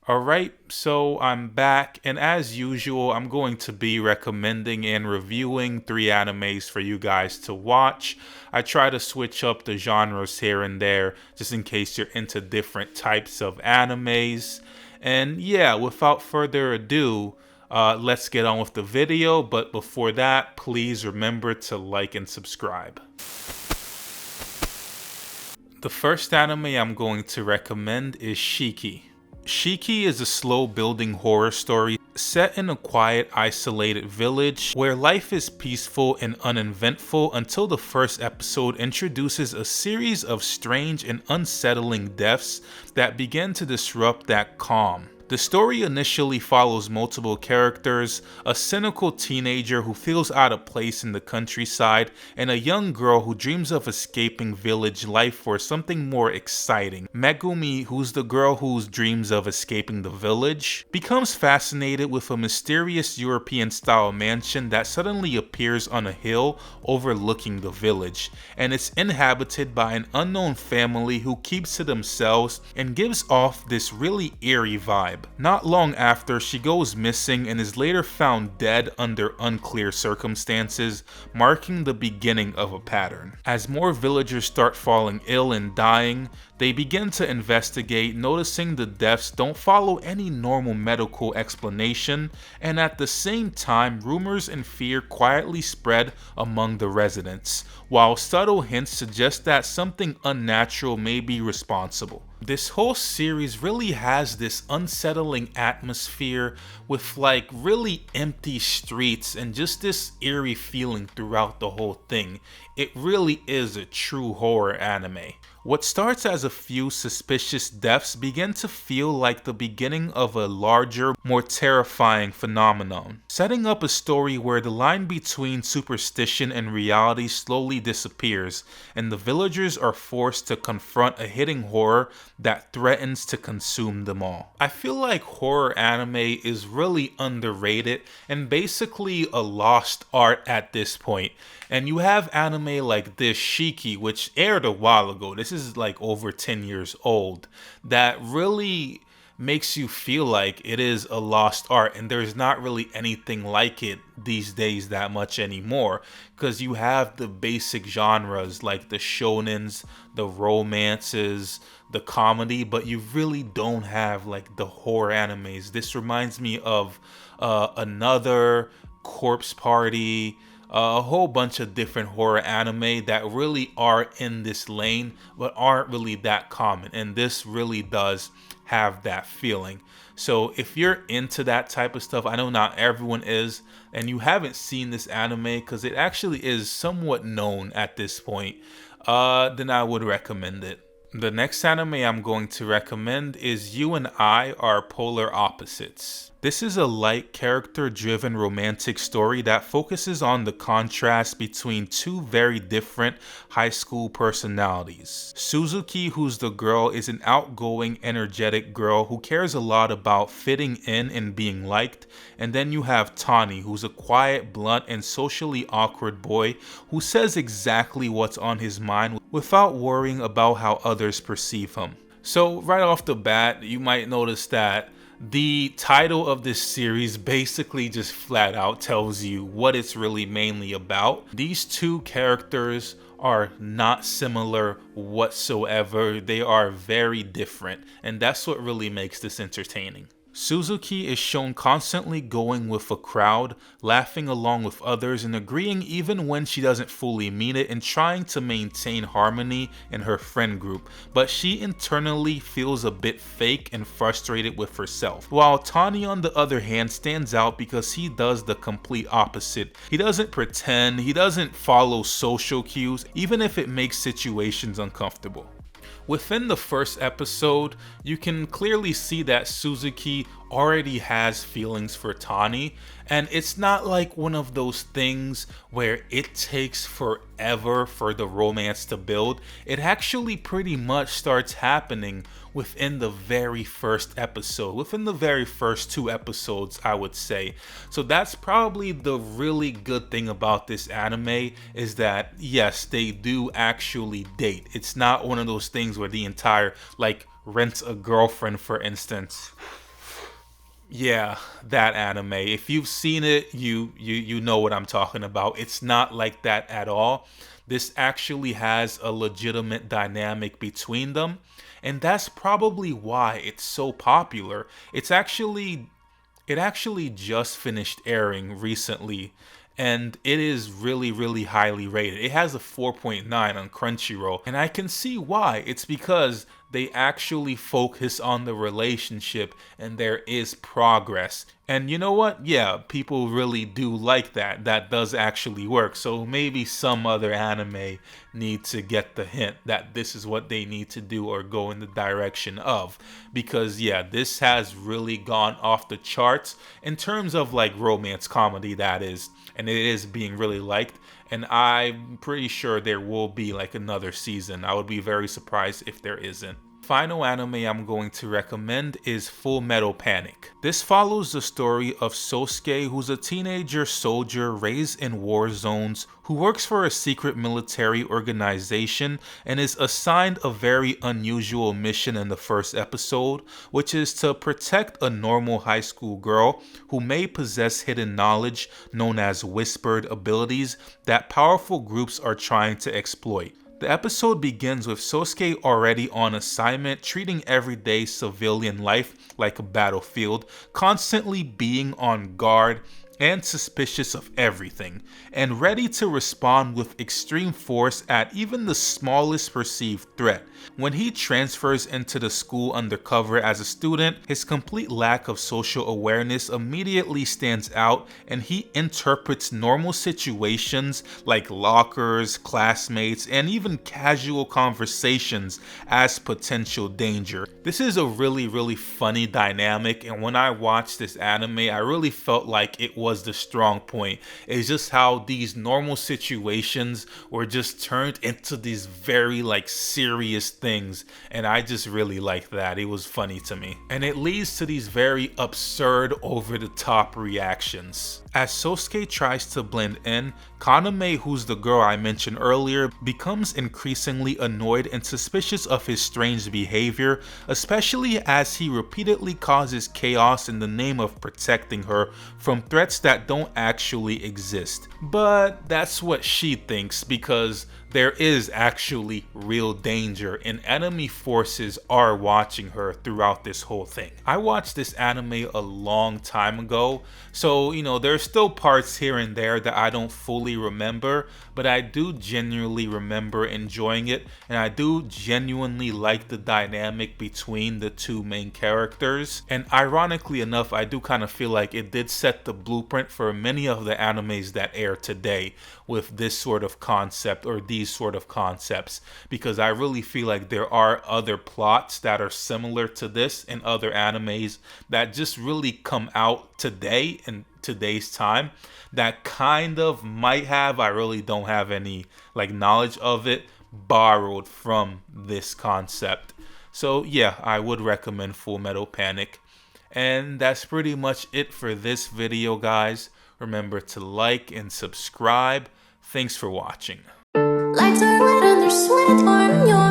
Alright, so I'm back, and as usual, I'm going to be recommending and reviewing 3 animes for you guys to watch. I try to switch up the genres here and there, just in case you're into different types of animes. And yeah, without further ado, let's get on with the video, but before that, please remember to like and subscribe. The first anime I'm going to recommend is Shiki. Shiki is a slow-building horror story set in a quiet, isolated village where life is peaceful and uneventful until the first episode introduces a series of strange and unsettling deaths that begin to disrupt that calm. The story initially follows multiple characters, a cynical teenager who feels out of place in the countryside, and a young girl who dreams of escaping village life for something more exciting. Megumi, who's the girl who dreams of escaping the village, becomes fascinated with a mysterious European-style mansion that suddenly appears on a hill overlooking the village, and it's inhabited by an unknown family who keeps to themselves and gives off this really eerie vibe. Not long after, she goes missing and is later found dead under unclear circumstances, marking the beginning of a pattern. As more villagers start falling ill and dying, they begin to investigate, noticing the deaths don't follow any normal medical explanation, and at the same time, rumors and fear quietly spread among the residents, while subtle hints suggest that something unnatural may be responsible. This whole series really has this unsettling atmosphere with like really empty streets and just this eerie feeling throughout the whole thing. It really is a true horror anime. What starts as a few suspicious deaths begin to feel like the beginning of a larger, more terrifying phenomenon, setting up a story where the line between superstition and reality slowly disappears, and the villagers are forced to confront a hidden horror that threatens to consume them all. I feel like horror anime is really underrated and basically a lost art at this point. And you have anime like this, Shiki, which aired a while ago. This is like over 10 years old. That really makes you feel like it is a lost art, and there's not really anything like it these days that much anymore, because you have the basic genres like the shonens, the romances, the comedy, but you really don't have like the horror animes. This reminds me of Another, Corpse Party, a whole bunch of different horror anime that really are in this lane but aren't really that common, and this really does have that feeling. So if you're into that type of stuff, I know not everyone is, and you haven't seen this anime because it actually is somewhat known at this point, then I would recommend it. The next anime I'm going to recommend is You and I Are Polar Opposites. This is a light, character-driven romantic story that focuses on the contrast between two very different high school personalities. Suzuki, who's the girl, is an outgoing, energetic girl who cares a lot about fitting in and being liked. And then you have Tani, who's a quiet, blunt, and socially awkward boy who says exactly what's on his mind without worrying about how others perceive him. So right off the bat, you might notice that the title of this series basically just flat out tells you what it's really mainly about. These two characters are not similar whatsoever. They are very different, and that's what really makes this entertaining. Suzuki is shown constantly going with a crowd, laughing along with others and agreeing even when she doesn't fully mean it, and trying to maintain harmony in her friend group, but she internally feels a bit fake and frustrated with herself. While Tani, on the other hand, stands out because he does the complete opposite. He doesn't pretend, he doesn't follow social cues, even if it makes situations uncomfortable. Within the first episode, you can clearly see that Suzuki already has feelings for Tani, and it's not like one of those things where it takes forever for the romance to build. It actually pretty much starts happening within the very first episode, within the very first 2 episodes, I would say. So that's probably the really good thing about this anime, is that yes, they do actually date. It's not one of those things where the entire, like, Rent a Girlfriend, for instance. Yeah, that anime. If you've seen it, you know what I'm talking about. It's not like that at all. This actually has a legitimate dynamic between them, and that's probably why it's so popular. It actually just finished airing recently, and it is really, really highly rated. It has a 4.9 on Crunchyroll, and I can see why. It's because they actually focus on the relationship and there is progress. And you know what? Yeah, people really do like that. That does actually work. So maybe some other anime need to get the hint that this is what they need to do or go in the direction of. Because yeah, this has really gone off the charts in terms of like romance comedy, that is. And it is being really liked. And I'm pretty sure there will be like another season. I would be very surprised if there isn't. Final anime I'm going to recommend is Full Metal Panic. This follows the story of Sosuke, who's a teenager soldier raised in war zones who works for a secret military organization and is assigned a very unusual mission in the first episode, which is to protect a normal high school girl who may possess hidden knowledge known as whispered abilities that powerful groups are trying to exploit. The episode begins with Sosuke already on assignment, treating everyday civilian life like a battlefield, constantly being on guard and suspicious of everything, and ready to respond with extreme force at even the smallest perceived threat. When he transfers into the school undercover as a student, his complete lack of social awareness immediately stands out, and he interprets normal situations like lockers, classmates, and even casual conversations as potential danger. This is a really, really funny dynamic, and when I watched this anime, I really felt like it was the strong point. It's just how these normal situations were just turned into these very like serious things, and I just really liked that. It was funny to me, and it leads to these very absurd, over the top reactions. As Sosuke tries to blend in, Kaname, who's the girl I mentioned earlier, becomes increasingly annoyed and suspicious of his strange behavior, especially as he repeatedly causes chaos in the name of protecting her from threats that don't actually exist. But that's what she thinks, because there is actually real danger and enemy forces are watching her throughout this whole thing. I watched this anime a long time ago, so there's still parts here and there that I don't fully remember, but I do genuinely remember enjoying it, and I do genuinely like the dynamic between the two main characters. And ironically enough, I do kind of feel like it did set the blueprint for many of the animes that air today with this sort of concept or these sort of concepts, because I really feel like there are other plots that are similar to this in other animes that just really come out today in today's time that kind of might have, I really don't have any like knowledge of it, borrowed from this concept. So yeah, I would recommend Full Metal Panic. And that's pretty much it for this video, guys. Remember to like and subscribe. Thanks for watching. Lights are lit and they're sweat on your